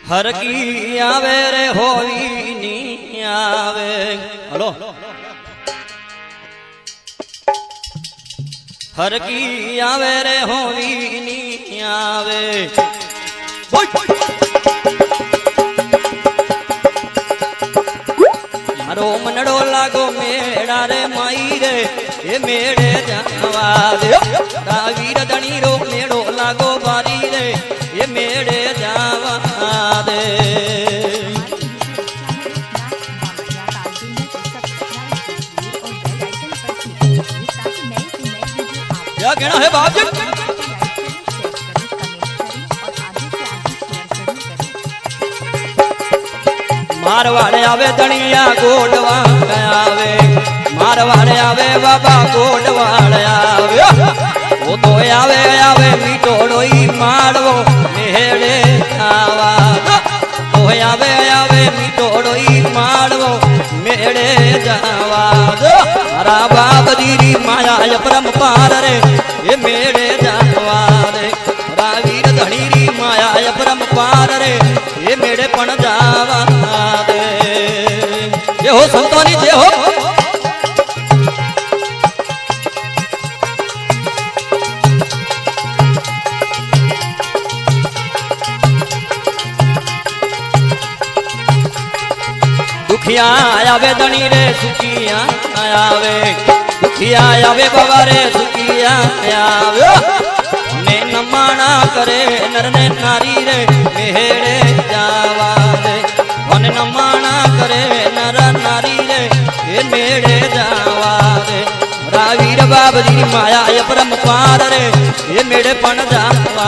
हर की आवे रे होली नी आवे। हेलो हर की आवे रे होली नी आवे। मारो मनड़ो लागो मेड़ा रे माई रे ये मेड़े जावा दे। वीर धनी रो मेड़ो लागो बारी रे ये मेड़े जावा दे। क्या कहना है बाप जी? मारवाड़े आवे धनिया गोडवाड़ आवे। मारवाड़े आवे बाबा गोडवाड़ आवे। वो तो आवे आवे मीठोड़ो ही मारवो मेड़े आवा। तो आवे आवे मीठोड़ो ही मारवो मेड़े जावा। मारा बाप दीदी माया परम पार रे ये मेड़े जावा रे। वीर धनी री माया परम पार रे ये मेड़े पण जावा दे। जे हो संतोनी जे हो दुखिया आवे धनी रे सुखिया आवे। दुखिया आवे बाबा रे सुखिया आवे। ने नमाना करे नर ने नारी रे मेड़े जावा दे। ने नमाना करे नर नारी रे ये मेड़े जावा दे। वीर बाबा जी माया परम पार रे ये मेड़े पण जावा